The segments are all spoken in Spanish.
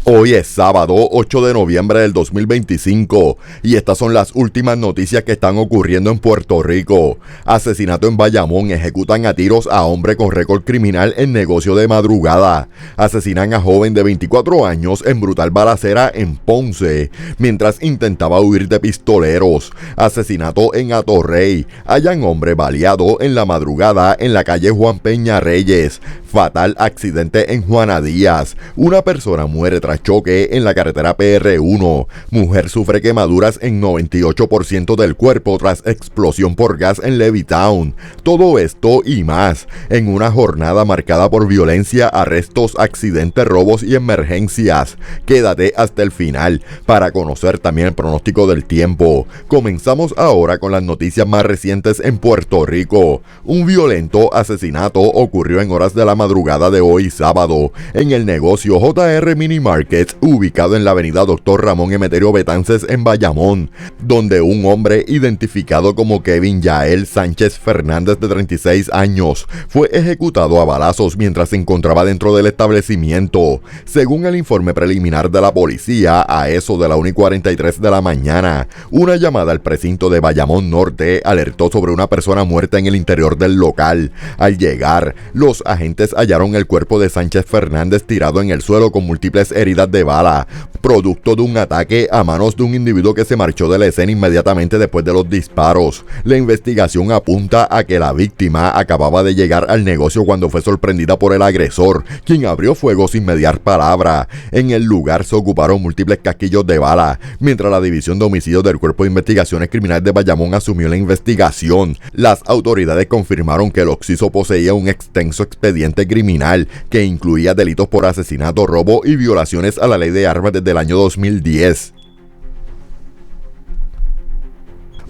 Hoy es sábado 8 de noviembre del 2025 y estas son las últimas noticias que están ocurriendo en Puerto Rico. Asesinato en Bayamón, ejecutan a tiros a hombre con récord criminal en negocio de madrugada. Asesinan a joven de 24 años en brutal balacera en Ponce, mientras intentaba huir de pistoleros. Asesinato en Atorrey, hallan hombre baleado en la madrugada en la calle Juan Peña Reyes. Fatal accidente en Juana Díaz, una persona muere tras choque en la carretera PR1. Mujer sufre quemaduras en 98% del cuerpo tras explosión por gas en Levittown. Todo esto y más en una jornada marcada por violencia, arrestos, accidentes, robos y emergencias. Quédate hasta el final para conocer también el pronóstico del tiempo. Comenzamos ahora con las noticias más recientes en Puerto Rico. Un violento asesinato ocurrió en horas de la madrugada de hoy sábado en el negocio JR Mini Market, ubicado en la avenida Dr. Ramón Emeterio Betances en Bayamón, donde un hombre identificado como Kevin Yael Sánchez Fernández, de 36 años, fue ejecutado a balazos mientras se encontraba dentro del establecimiento. Según el informe preliminar de la policía, a eso de la 1:43 de la mañana, una llamada al precinto de Bayamón Norte alertó sobre una persona muerta en el interior del local. Al llegar, los agentes hallaron el cuerpo de Sánchez Fernández tirado en el suelo con múltiples heridas de bala, producto de un ataque a manos de un individuo que se marchó de la escena inmediatamente después de los disparos. La investigación apunta a que la víctima acababa de llegar al negocio cuando fue sorprendida por el agresor, quien abrió fuego sin mediar palabra. En el lugar se ocuparon múltiples casquillos de bala, mientras la División de Homicidios del Cuerpo de Investigaciones Criminales de Bayamón asumió la investigación. Las autoridades confirmaron que el occiso poseía un extenso expediente criminal que incluía delitos por asesinato, robo y violaciones a la ley de armas desde el año 2010.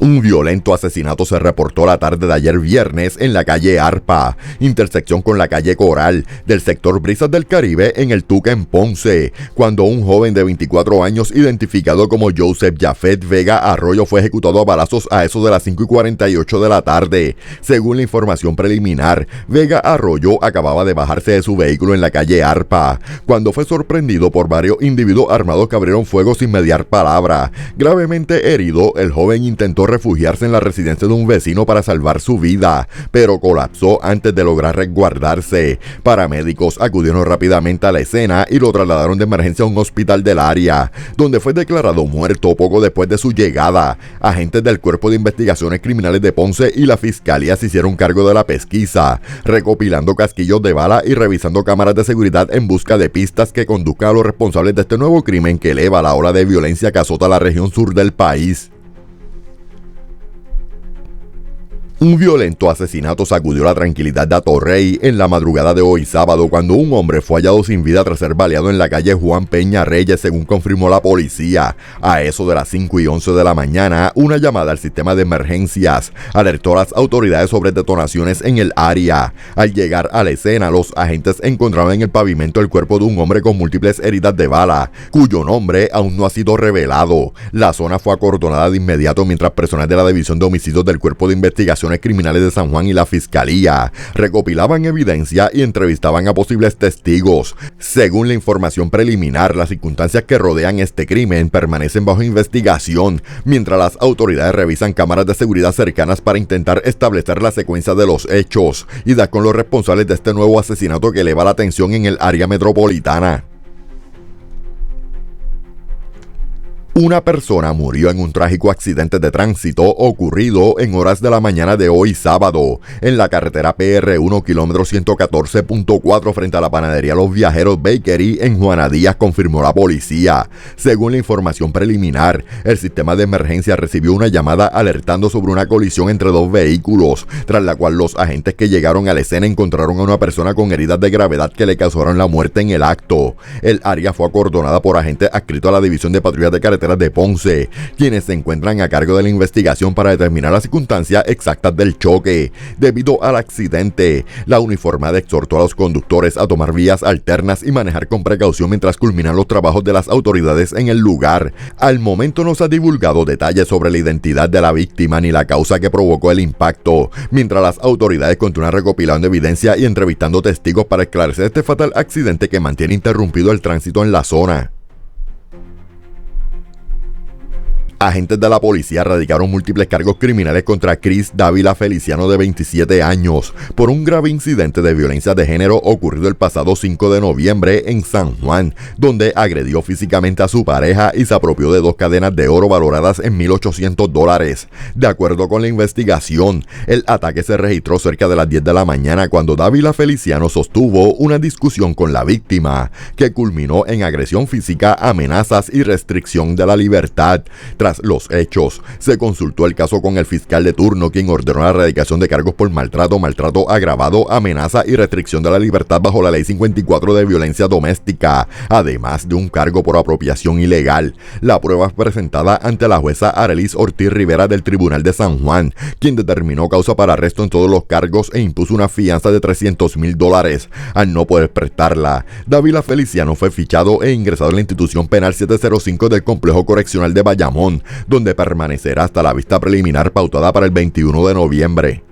Un violento asesinato se reportó la tarde de ayer viernes en la calle Arpa, intersección con la calle Coral, del sector Brisas del Caribe en el Tuca en Ponce, cuando un joven de 24 años identificado como Joseph Jafet Vega Arroyo fue ejecutado a balazos a eso de las 5:48 de la tarde. Según la información preliminar, Vega Arroyo acababa de bajarse de su vehículo en la calle Arpa, cuando fue sorprendido por varios individuos armados que abrieron fuego sin mediar palabra. Gravemente herido, el joven intentó refugiarse en la residencia de un vecino para salvar su vida, pero colapsó antes de lograr resguardarse. Paramédicos acudieron rápidamente a la escena y lo trasladaron de emergencia a un hospital del área, donde fue declarado muerto poco después de su llegada. Agentes del Cuerpo de Investigaciones Criminales de Ponce y la Fiscalía se hicieron cargo de la pesquisa, recopilando casquillos de bala y revisando cámaras de seguridad en busca de pistas que conduzcan a los responsables de este nuevo crimen que eleva la ola de violencia que azota la región sur del país. Un violento asesinato sacudió la tranquilidad de Atorrey en la madrugada de hoy sábado, cuando un hombre fue hallado sin vida tras ser baleado en la calle Juan Peña Reyes, según confirmó la policía. A eso de las 5:11 de la mañana, una llamada al sistema de emergencias alertó a las autoridades sobre detonaciones en el área. Al llegar a la escena, los agentes encontraron en el pavimento el cuerpo de un hombre con múltiples heridas de bala, cuyo nombre aún no ha sido revelado. La zona fue acordonada de inmediato mientras personal de la División de Homicidios del Cuerpo de Investigaciones Criminales de San Juan y la Fiscalía recopilaban evidencia y entrevistaban a posibles testigos. Según la información preliminar, las circunstancias que rodean este crimen permanecen bajo investigación, mientras las autoridades revisan cámaras de seguridad cercanas para intentar establecer la secuencia de los hechos y dar con los responsables de este nuevo asesinato que eleva la tensión en el área metropolitana. Una persona murió en un trágico accidente de tránsito ocurrido en horas de la mañana de hoy sábado en la carretera PR1 kilómetro 114.4 frente a la panadería Los Viajeros Bakery en Juana Díaz, confirmó la policía. Según la información preliminar, el sistema de emergencia recibió una llamada alertando sobre una colisión entre dos vehículos, tras la cual los agentes que llegaron a la escena encontraron a una persona con heridas de gravedad que le causaron la muerte en el acto. El área fue acordonada por agentes adscritos a la División de Patrullas de Carreteras de Ponce, quienes se encuentran a cargo de la investigación para determinar las circunstancias exactas del choque. Debido al accidente, la uniformada exhortó a los conductores a tomar vías alternas y manejar con precaución mientras culminan los trabajos de las autoridades en el lugar. Al momento no se ha divulgado detalles sobre la identidad de la víctima ni la causa que provocó el impacto, mientras las autoridades continúan recopilando evidencia y entrevistando testigos para esclarecer este fatal accidente que mantiene interrumpido el tránsito en la zona. Agentes de la policía radicaron múltiples cargos criminales contra Chris Dávila Feliciano, de 27 años, por un grave incidente de violencia de género ocurrido el pasado 5 de noviembre en San Juan, donde agredió físicamente a su pareja y se apropió de 2 cadenas de oro valoradas en $1,800. De acuerdo con la investigación, el ataque se registró cerca de las 10 de la mañana cuando Dávila Feliciano sostuvo una discusión con la víctima, que culminó en agresión física, amenazas y restricción de la libertad. Tras los hechos, se consultó el caso con el fiscal de turno, quien ordenó la erradicación de cargos por maltrato, maltrato agravado, amenaza y restricción de la libertad bajo la Ley 54 de violencia doméstica, además de un cargo por apropiación ilegal. La prueba es presentada ante la jueza Arelis Ortiz Rivera del Tribunal de San Juan, quien determinó causa para arresto en todos los cargos e impuso una fianza de $300,000 al no poder prestarla. Dávila Feliciano fue fichado e ingresado en la institución penal 705 del Complejo Correccional de Bayamón, donde permanecerá hasta la vista preliminar pautada para el 21 de noviembre.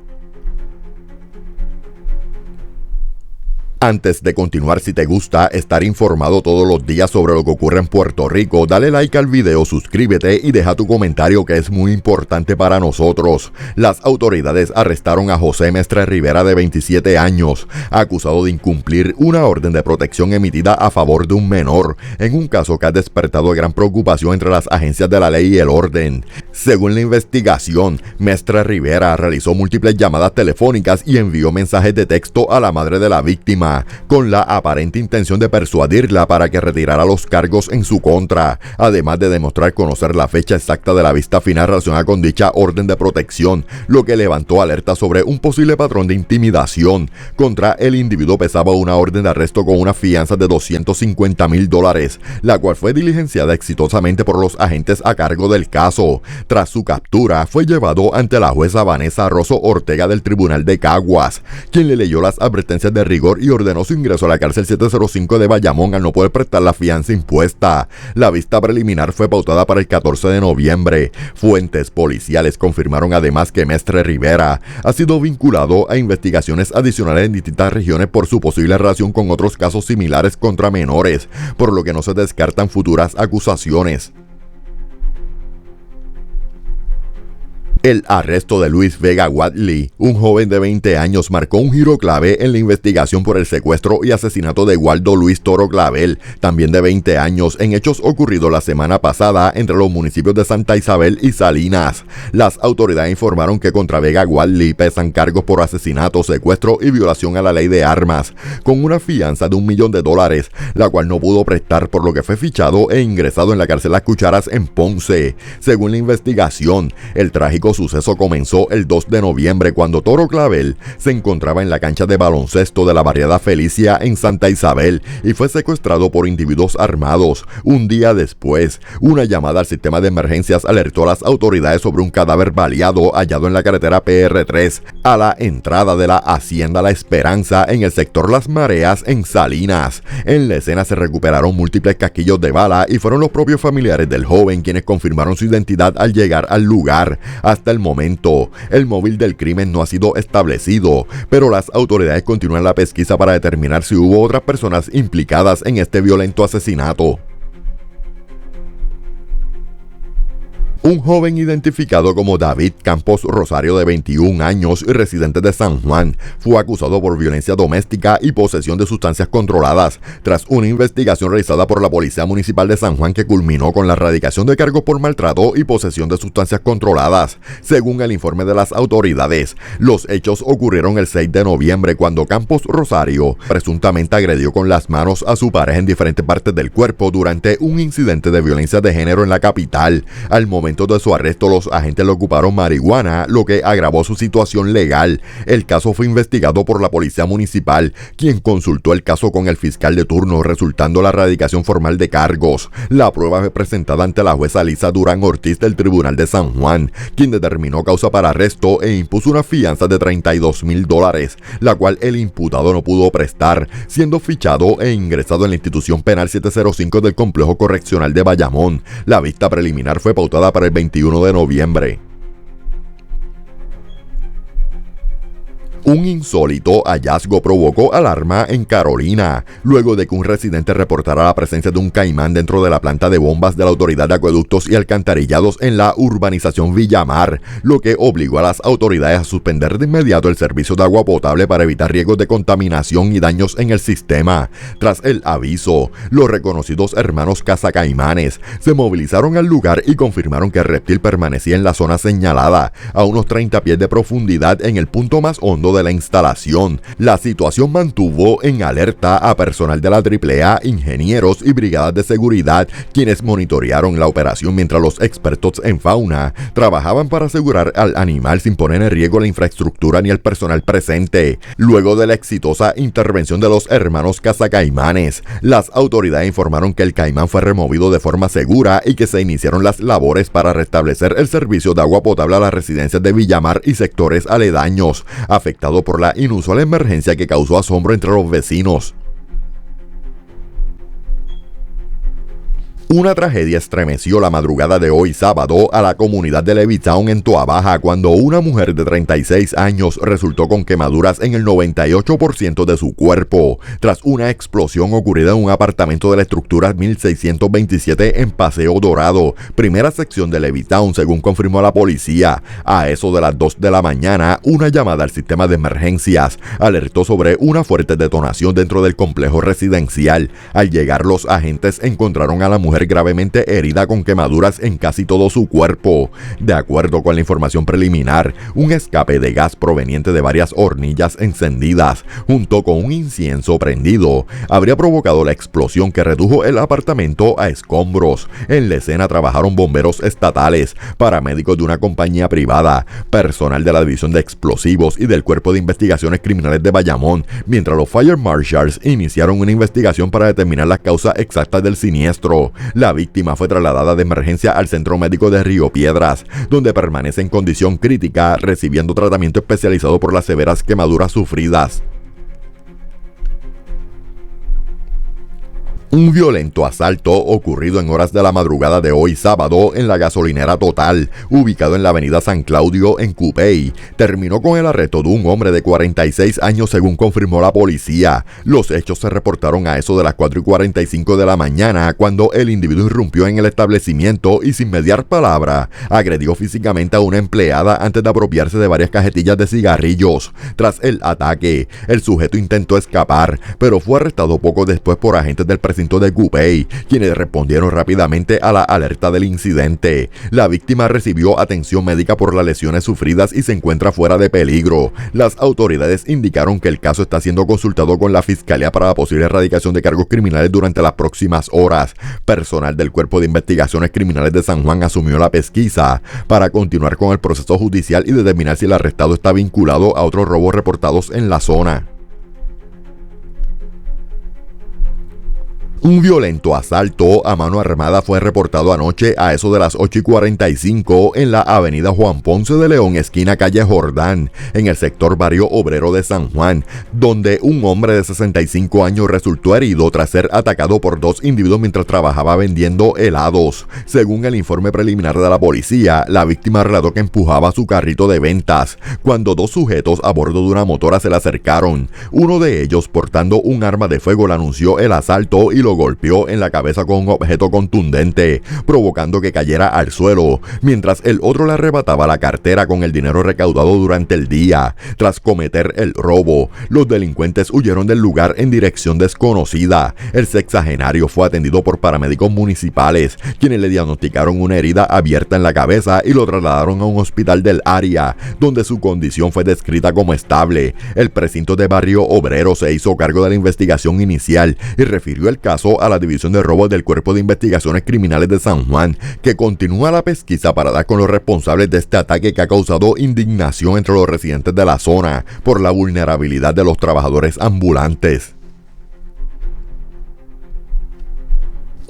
Antes de continuar, si te gusta estar informado todos los días sobre lo que ocurre en Puerto Rico, dale like al video, suscríbete y deja tu comentario, que es muy importante para nosotros. Las autoridades arrestaron a José Mestre Rivera, de 27 años, acusado de incumplir una orden de protección emitida a favor de un menor, en un caso que ha despertado gran preocupación entre las agencias de la ley y el orden. Según la investigación, Mestre Rivera realizó múltiples llamadas telefónicas y envió mensajes de texto a la madre de la víctima, con la aparente intención de persuadirla para que retirara los cargos en su contra, además de demostrar conocer la fecha exacta de la vista final relacionada con dicha orden de protección, lo que levantó alerta sobre un posible patrón de intimidación. Contra el individuo pesaba una orden de arresto con una fianza de $250,000, la cual fue diligenciada exitosamente por los agentes a cargo del caso. Tras su captura, fue llevado ante la jueza Vanessa Rosso Ortega del Tribunal de Caguas, quien le leyó las advertencias de rigor y ordenó su ingreso a la cárcel 705 de Bayamón al no poder prestar la fianza impuesta. La vista preliminar fue pautada para el 14 de noviembre. Fuentes policiales confirmaron además que Mestre Rivera ha sido vinculado a investigaciones adicionales en distintas regiones por su posible relación con otros casos similares contra menores, por lo que no se descartan futuras acusaciones. El arresto de Luis Vega Wadley, un joven de 20 años, marcó un giro clave en la investigación por el secuestro y asesinato de Waldo Luis Toro Clavel, también de 20 años, en hechos ocurridos la semana pasada entre los municipios de Santa Isabel y Salinas. Las autoridades informaron que contra Vega Wadley pesan cargos por asesinato, secuestro y violación a la ley de armas, con una fianza de $1 millón, la cual no pudo prestar, por lo que fue fichado e ingresado en la cárcel Las Cucharas en Ponce. Según la investigación, el trágico suceso comenzó el 2 de noviembre cuando Toro Clavel se encontraba en la cancha de baloncesto de la barriada Felicia en Santa Isabel y fue secuestrado por individuos armados. Un día después, una llamada al sistema de emergencias alertó a las autoridades sobre un cadáver baleado hallado en la carretera PR3 a la entrada de la Hacienda La Esperanza en el sector Las Mareas en Salinas. En la escena se recuperaron múltiples casquillos de bala y fueron los propios familiares del joven quienes confirmaron su identidad al llegar al lugar. Hasta el momento, el móvil del crimen no ha sido establecido, pero las autoridades continúan la pesquisa para determinar si hubo otras personas implicadas en este violento asesinato. Un joven identificado como David Campos Rosario, de 21 años y residente de San Juan, fue acusado por violencia doméstica y posesión de sustancias controladas tras una investigación realizada por la Policía Municipal de San Juan que culminó con la erradicación de cargos por maltrato y posesión de sustancias controladas. Según el informe de las autoridades, los hechos ocurrieron el 6 de noviembre cuando Campos Rosario presuntamente agredió con las manos a su pareja en diferentes partes del cuerpo durante un incidente de violencia de género en la capital. Al momento de su arresto, los agentes le ocuparon marihuana, lo que agravó su situación legal. El caso fue investigado por la Policía Municipal, quien consultó el caso con el fiscal de turno, resultando la erradicación formal de cargos. La prueba fue presentada ante la jueza Lisa Durán Ortiz del Tribunal de San Juan, quien determinó causa para arresto e impuso una fianza de $32,000, la cual el imputado no pudo prestar, siendo fichado e ingresado en la institución penal 705 del Complejo Correccional de Bayamón. La vista preliminar fue pautada para el 21 de noviembre. Un insólito hallazgo provocó alarma en Carolina, luego de que un residente reportara la presencia de un caimán dentro de la planta de bombas de la Autoridad de Acueductos y Alcantarillados en la urbanización Villamar, lo que obligó a las autoridades a suspender de inmediato el servicio de agua potable para evitar riesgos de contaminación y daños en el sistema. Tras el aviso, los reconocidos hermanos cazacaimanes se movilizaron al lugar y confirmaron que el reptil permanecía en la zona señalada, a unos 30 pies de profundidad en el punto más hondo de la instalación. La situación mantuvo en alerta a personal de la AAA, ingenieros y brigadas de seguridad, quienes monitorearon la operación mientras los expertos en fauna trabajaban para asegurar al animal sin poner en riesgo la infraestructura ni el personal presente. Luego de la exitosa intervención de los hermanos cazacaimanes, las autoridades informaron que el caimán fue removido de forma segura y que se iniciaron las labores para restablecer el servicio de agua potable a las residencias de Villamar y sectores aledaños, afectados por la inusual emergencia que causó asombro entre los vecinos. Una tragedia estremeció la madrugada de hoy sábado a la comunidad de Levittown en Toa Baja cuando una mujer de 36 años resultó con quemaduras en el 98% de su cuerpo tras una explosión ocurrida en un apartamento de la estructura 1627 en Paseo Dorado, primera sección de Levittown, según confirmó la policía. A eso de las 2 de la mañana, una llamada al sistema de emergencias alertó sobre una fuerte detonación dentro del complejo residencial. Al llegar, los agentes encontraron a la mujer gravemente herida con quemaduras en casi todo su cuerpo. De acuerdo con la información preliminar, un escape de gas proveniente de varias hornillas encendidas, junto con un incienso prendido, habría provocado la explosión que redujo el apartamento a escombros. En la escena trabajaron bomberos estatales, paramédicos de una compañía privada, personal de la División de Explosivos y del Cuerpo de Investigaciones Criminales de Bayamón, mientras los Fire Marshals iniciaron una investigación para determinar las causas exactas del siniestro. La víctima fue trasladada de emergencia al Centro Médico de Río Piedras, donde permanece en condición crítica, recibiendo tratamiento especializado por las severas quemaduras sufridas. Un violento asalto ocurrido en horas de la madrugada de hoy sábado en la gasolinera Total, ubicado en la avenida San Claudio en Cupey, terminó con el arresto de un hombre de 46 años según confirmó la policía. Los hechos se reportaron a eso de las 4:45 de la mañana cuando el individuo irrumpió en el establecimiento y sin mediar palabra agredió físicamente a una empleada antes de apropiarse de varias cajetillas de cigarrillos. Tras el ataque, el sujeto intentó escapar, pero fue arrestado poco después por agentes del precinto de Cupey, quienes respondieron rápidamente a la alerta del incidente. La víctima recibió atención médica por las lesiones sufridas y se encuentra fuera de peligro. Las autoridades indicaron que el caso está siendo consultado con la Fiscalía para la posible erradicación de cargos criminales durante las próximas horas. Personal del Cuerpo de Investigaciones Criminales de San Juan asumió la pesquisa para continuar con el proceso judicial y determinar si el arrestado está vinculado a otros robos reportados en la zona. Un violento asalto a mano armada fue reportado anoche a eso de las 8:45 en la avenida Juan Ponce de León, esquina calle Jordán, en el sector Barrio Obrero de San Juan, donde un hombre de 65 años resultó herido tras ser atacado por dos individuos mientras trabajaba vendiendo helados. Según el informe preliminar de la policía, la víctima relató que empujaba su carrito de ventas cuando dos sujetos a bordo de una motora se le acercaron. Uno de ellos, portando un arma de fuego, le anunció el asalto y lo golpeó en la cabeza con un objeto contundente, provocando que cayera al suelo, mientras el otro le arrebataba la cartera con el dinero recaudado durante el día. Tras cometer el robo, los delincuentes huyeron del lugar en dirección desconocida. El sexagenario fue atendido por paramédicos municipales, quienes le diagnosticaron una herida abierta en la cabeza y lo trasladaron a un hospital del área, donde su condición fue descrita como estable. El precinto de Barrio Obrero se hizo cargo de la investigación inicial y refirió el caso a la División de Robos del Cuerpo de Investigaciones Criminales de San Juan, que continúa la pesquisa para dar con los responsables de este ataque que ha causado indignación entre los residentes de la zona por la vulnerabilidad de los trabajadores ambulantes.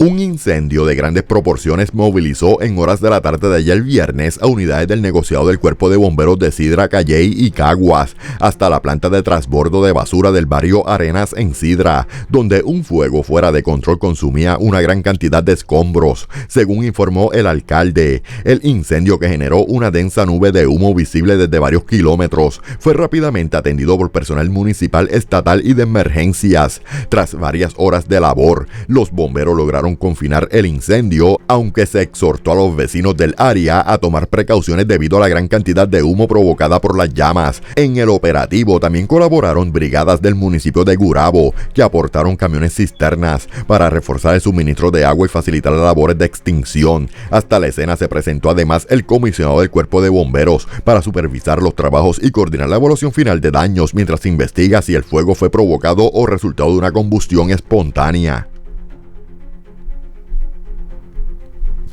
Un incendio de grandes proporciones movilizó en horas de la tarde de ayer viernes a unidades del negociado del Cuerpo de Bomberos de Sidra, Calley y Caguas hasta la planta de transbordo de basura del barrio Arenas en Sidra, donde un fuego fuera de control consumía una gran cantidad de escombros, según informó el alcalde. El incendio, que generó una densa nube de humo visible desde varios kilómetros, fue rápidamente atendido por personal municipal, estatal y de emergencias. Tras varias horas de labor, los bomberos lograron confinar el incendio, aunque se exhortó a los vecinos del área a tomar precauciones debido a la gran cantidad de humo provocada por las llamas. En el operativo también colaboraron brigadas del municipio de Gurabo, que aportaron camiones cisternas para reforzar el suministro de agua y facilitar las labores de extinción. Hasta la escena se presentó además el comisionado del Cuerpo de Bomberos para supervisar los trabajos y coordinar la evaluación final de daños mientras se investiga si el fuego fue provocado o resultado de una combustión espontánea.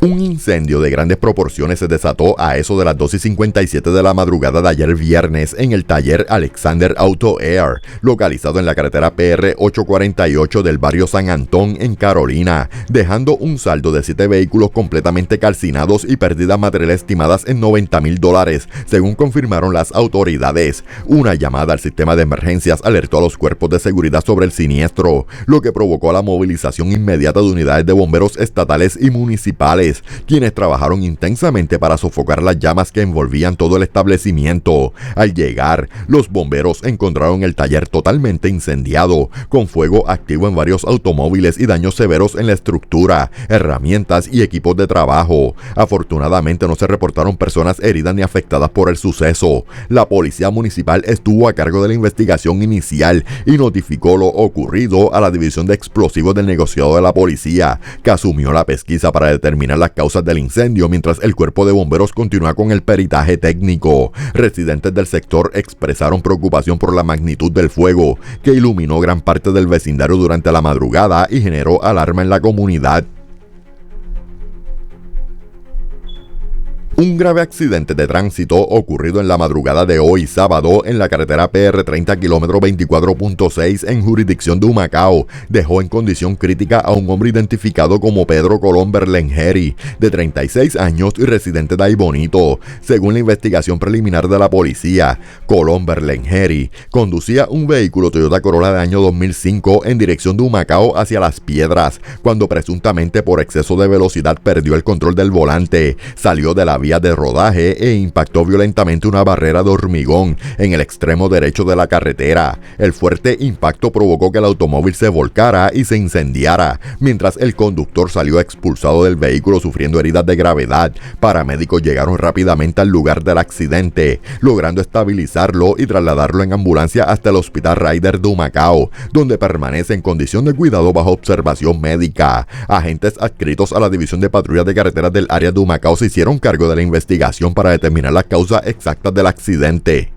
Un incendio de grandes proporciones se desató a eso de las 2:57 de la madrugada de ayer viernes en el taller Alexander Auto Air, localizado en la carretera PR 848 del barrio San Antón en Carolina, dejando un saldo de 7 vehículos completamente calcinados y pérdidas materiales estimadas en $90,000, según confirmaron las autoridades. Una llamada al sistema de emergencias alertó a los cuerpos de seguridad sobre el siniestro, lo que provocó la movilización inmediata de unidades de bomberos estatales y municipales, quienes trabajaron intensamente para sofocar las llamas que envolvían todo el establecimiento. Al llegar, los bomberos encontraron el taller totalmente incendiado, con fuego activo en varios automóviles y daños severos en la estructura, herramientas y equipos de trabajo. Afortunadamente no se reportaron personas heridas ni afectadas por el suceso. La policía municipal estuvo a cargo de la investigación inicial y notificó lo ocurrido a la División de Explosivos del negociado de la policía, que asumió la pesquisa para determinar las causas del incendio, mientras el Cuerpo de Bomberos continúa con el peritaje técnico. Residentes del sector expresaron preocupación por la magnitud del fuego, que iluminó gran parte del vecindario durante la madrugada y generó alarma en la comunidad. Un grave accidente de tránsito ocurrido en la madrugada de hoy sábado en la carretera PR 30 km 24.6 en jurisdicción de Humacao dejó en condición crítica a un hombre identificado como Pedro Colón Berlengeri, de 36 años y residente de Aybonito. Según la investigación preliminar de la policía, Colón Berlengeri conducía un vehículo Toyota Corolla de año 2005 en dirección de Humacao hacia Las Piedras, cuando presuntamente por exceso de velocidad perdió el control del volante, salió de la vía de rodaje e impactó violentamente una barrera de hormigón en el extremo derecho de la carretera. El fuerte impacto provocó que el automóvil se volcara y se incendiara, mientras el conductor salió expulsado del vehículo sufriendo heridas de gravedad. Paramédicos llegaron rápidamente al lugar del accidente, logrando estabilizarlo y trasladarlo en ambulancia hasta el Hospital Ryder de Humacao, donde permanece en condición de cuidado bajo observación médica. Agentes adscritos a la División de Patrullas de Carreteras del área de Humacao se hicieron cargo de la investigación para determinar las causas exactas del accidente.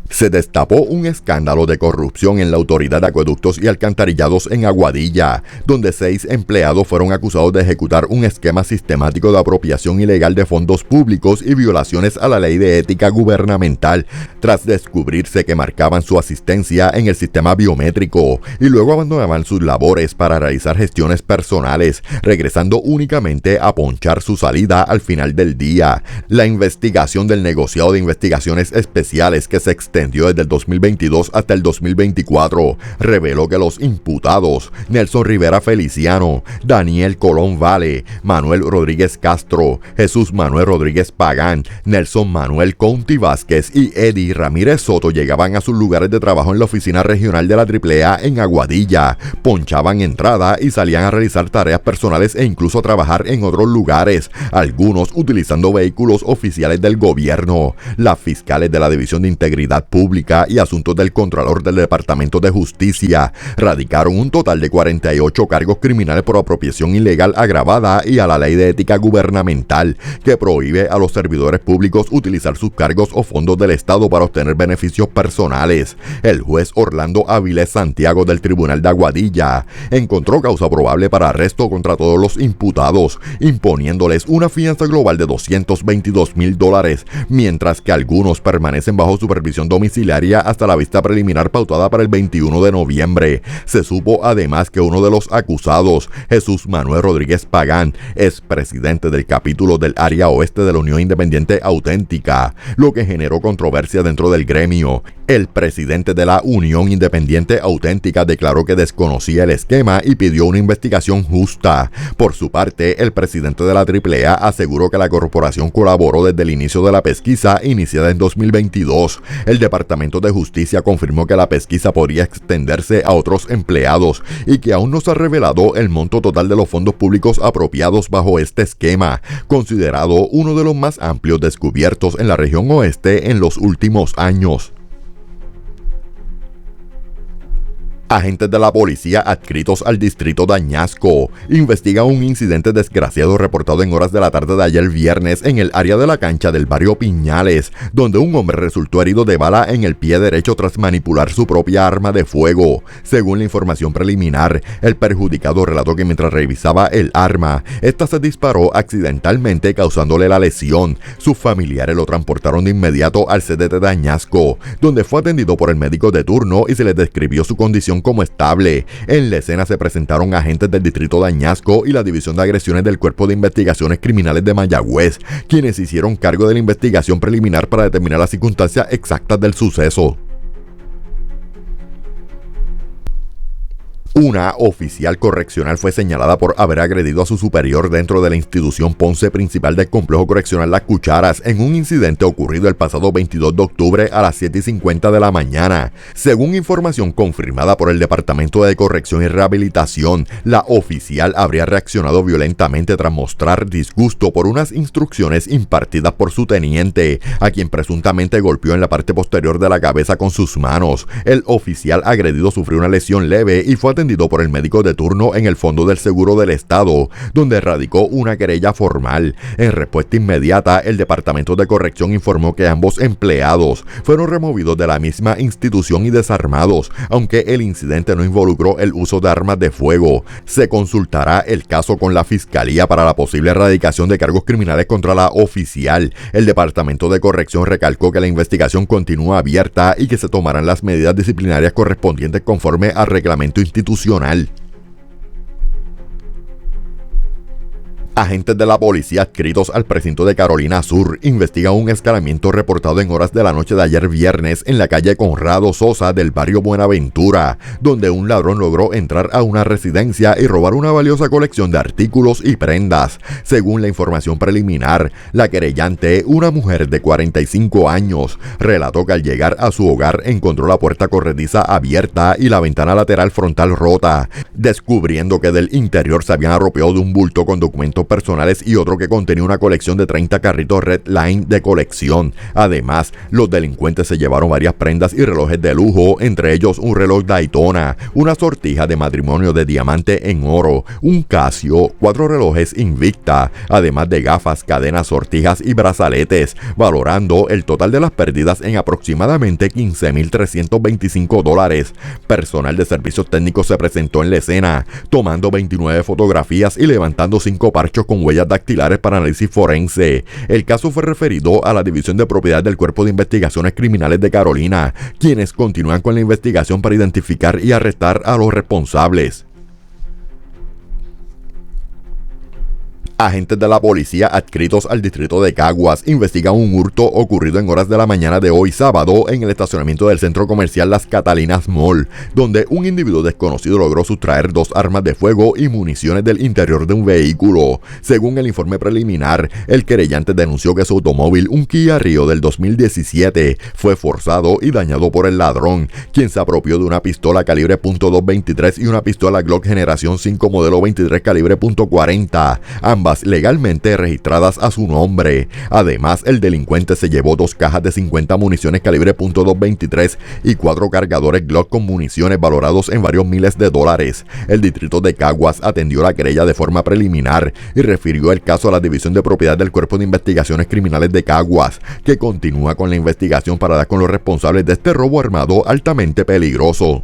Se destapó un escándalo de corrupción en la Autoridad de Acueductos y Alcantarillados en Aguadilla, donde 6 empleados fueron acusados de ejecutar un esquema sistemático de apropiación ilegal de fondos públicos y violaciones a la ley de ética gubernamental, tras descubrirse que marcaban su asistencia en el sistema biométrico y luego abandonaban sus labores para realizar gestiones personales, regresando únicamente a ponchar su salida al final del día. La investigación del negociado de investigaciones especiales, que se extendió desde el 2022 hasta el 2024, reveló que los imputados Nelson Rivera Feliciano, Daniel Colón Vale, Manuel Rodríguez Castro, Jesús Manuel Rodríguez Pagán, Nelson Manuel Conti Vázquez y Eddie Ramírez Soto llegaban a sus lugares de trabajo en la oficina regional de la AAA en Aguadilla, ponchaban entrada y salían a realizar tareas personales e incluso a trabajar en otros lugares, algunos utilizando vehículos oficiales del gobierno. Las fiscales de la División de Integridad Pública y Asuntos del Contralor del Departamento de Justicia radicaron un total de 48 cargos criminales por apropiación ilegal agravada y a la ley de ética gubernamental, que prohíbe a los servidores públicos utilizar sus cargos o fondos del Estado para obtener beneficios personales. El juez Orlando Avilés Santiago del Tribunal de Aguadilla encontró causa probable para arresto contra todos los imputados, imponiéndoles una fianza global de $222,000, mientras que algunos permanecen bajo supervisión domiciliaria hasta la vista preliminar pautada para el 21 de noviembre. Se supo además que uno de los acusados, Jesús Manuel Rodríguez Pagán, es presidente del capítulo del área oeste de la Unión Independiente Auténtica, lo que generó controversia dentro del gremio. El presidente de la Unión Independiente Auténtica declaró que desconocía el esquema y pidió una investigación justa. Por su parte, el presidente de la AAA aseguró que la corporación colaboró desde el inicio de la pesquisa iniciada en 2022. El Departamento de Justicia confirmó que la pesquisa podría extenderse a otros empleados y que aún no se ha revelado el monto total de los fondos públicos apropiados bajo este esquema, considerado uno de los más amplios descubiertos en la región oeste en los últimos años. Agentes de la policía adscritos al distrito de Añasco investigan un incidente desgraciado reportado en horas de la tarde de ayer viernes en el área de la cancha del barrio Piñales, donde un hombre resultó herido de bala en el pie derecho tras manipular su propia arma de fuego. Según la información preliminar, el perjudicado relató que mientras revisaba el arma, esta se disparó accidentalmente causándole la lesión. Sus familiares lo transportaron de inmediato al CDT de Añasco, donde fue atendido por el médico de turno y se le describió su condición como estable. En la escena se presentaron agentes del distrito de Añasco y la División de Agresiones del Cuerpo de Investigaciones Criminales de Mayagüez, quienes hicieron cargo de la investigación preliminar para determinar las circunstancias exactas del suceso. Una oficial correccional fue señalada por haber agredido a su superior dentro de la institución Ponce principal del complejo correccional Las Cucharas en un incidente ocurrido el pasado 22 de octubre a las 7:50 de la mañana. Según información confirmada por el Departamento de Corrección y Rehabilitación, la oficial habría reaccionado violentamente tras mostrar disgusto por unas instrucciones impartidas por su teniente, a quien presuntamente golpeó en la parte posterior de la cabeza con sus manos. El oficial agredido sufrió una lesión leve y fue atendido por el médico de turno en el Fondo del Seguro del Estado, donde radicó una querella formal. En respuesta inmediata, el Departamento de Corrección informó que ambos empleados fueron removidos de la misma institución y desarmados, aunque el incidente no involucró el uso de armas de fuego. Se consultará el caso con la Fiscalía para la posible erradicación de cargos criminales contra la oficial. El Departamento de Corrección recalcó que la investigación continúa abierta y que se tomarán las medidas disciplinarias correspondientes conforme al reglamento institucional. Agentes de la policía adscritos al precinto de Carolina Sur investigan un escalamiento reportado en horas de la noche de ayer viernes en la calle Conrado Sosa del barrio Buenaventura, donde un ladrón logró entrar a una residencia y robar una valiosa colección de artículos y prendas. Según la información preliminar, la querellante, una mujer de 45 años, relató que al llegar a su hogar encontró la puerta corrediza abierta y la ventana lateral frontal rota, descubriendo que del interior se habían apropiado de un bulto con documentos personales y otro que contenía una colección de 30 carritos Red Line de colección. Además, los delincuentes se llevaron varias prendas y relojes de lujo, entre ellos un reloj Daytona, una sortija de matrimonio de diamante en oro, un Casio, 4 relojes Invicta, además de gafas, cadenas, sortijas y brazaletes, valorando el total de las pérdidas en aproximadamente $15,325. Personal de servicios técnicos se presentó en la escena, tomando 29 fotografías y levantando 5 parchos con huellas dactilares para análisis forense. El caso fue referido a la División de Propiedad del Cuerpo de Investigaciones Criminales de Carolina, quienes continúan con la investigación para identificar y arrestar a los responsables. Agentes de la policía adscritos al distrito de Caguas investigan un hurto ocurrido en horas de la mañana de hoy sábado en el estacionamiento del centro comercial Las Catalinas Mall, donde un individuo desconocido logró sustraer 2 armas de fuego y municiones del interior de un vehículo. Según el informe preliminar, el querellante denunció que su automóvil, un Kia Rio del 2017, fue forzado y dañado por el ladrón, quien se apropió de una pistola calibre .223 y una pistola Glock generación 5 modelo 23 calibre .40, ambas legalmente registradas a su nombre. Además, el delincuente se llevó 2 cajas de 50 municiones calibre .223 y 4 cargadores Glock con municiones valorados en varios miles de dólares. El distrito de Caguas atendió la querella de forma preliminar y refirió el caso a la División de Propiedad del Cuerpo de Investigaciones Criminales de Caguas, que continúa con la investigación para dar con los responsables de este robo armado altamente peligroso.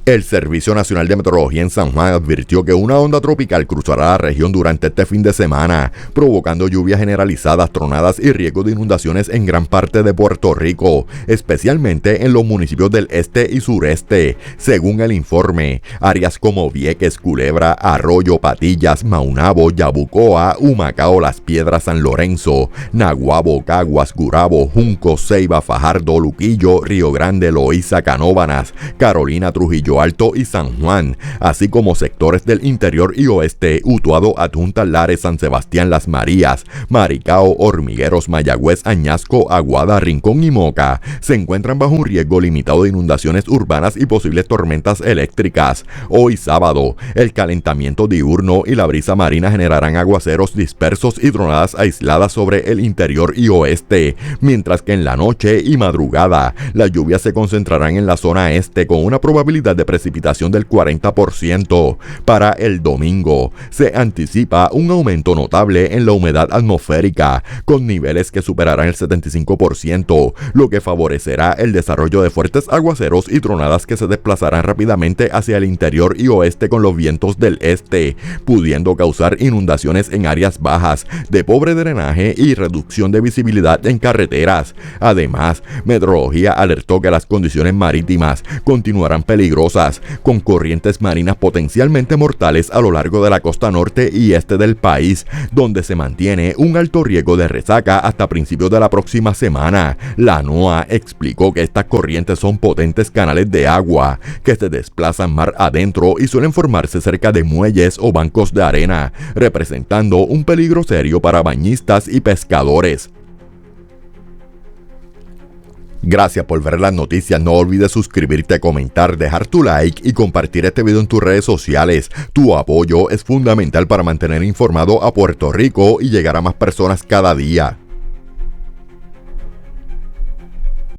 El Servicio Nacional de Meteorología en San Juan advirtió que una onda tropical cruzará la región durante este fin de semana, provocando lluvias generalizadas, tronadas y riesgo de inundaciones en gran parte de Puerto Rico, especialmente en los municipios del este y sureste. Según el informe, áreas como Vieques, Culebra, Arroyo, Patillas, Maunabo, Yabucoa, Humacao, Las Piedras, San Lorenzo, Naguabo, Caguas, Gurabo, Junco, Ceiba, Fajardo, Luquillo, Río Grande, Loíza, Canóvanas, Carolina, Trujillo Alto y San Juan, así como sectores del interior y oeste, Utuado, Adjunta, Lares, San Sebastián, Las Marías, Maricao, Hormigueros, Mayagüez, Añasco, Aguada, Rincón y Moca, se encuentran bajo un riesgo limitado de inundaciones urbanas y posibles tormentas eléctricas. Hoy sábado, el calentamiento diurno y la brisa marina generarán aguaceros dispersos y tronadas aisladas sobre el interior y oeste, mientras que en la noche y madrugada, las lluvias se concentrarán en la zona este con una probabilidad de precipitación del 40%. Para el domingo, se anticipa un aumento notable en la humedad atmosférica, con niveles que superarán el 75%, lo que favorecerá el desarrollo de fuertes aguaceros y tronadas que se desplazarán rápidamente hacia el interior y oeste con los vientos del este, pudiendo causar inundaciones en áreas bajas, de pobre drenaje y reducción de visibilidad en carreteras. Además, Meteorología alertó que las condiciones marítimas continuarán peligrosas, con corrientes marinas potencialmente mortales a lo largo de la costa norte y este del país, donde se mantiene un alto riesgo de resaca hasta principios de la próxima semana. La NOAA explicó que estas corrientes son potentes canales de agua que se desplazan mar adentro y suelen formarse cerca de muelles o bancos de arena, representando un peligro serio para bañistas y pescadores. Gracias por ver las noticias. No olvides suscribirte, comentar, dejar tu like y compartir este video en tus redes sociales. Tu apoyo es fundamental para mantener informado a Puerto Rico y llegar a más personas cada día.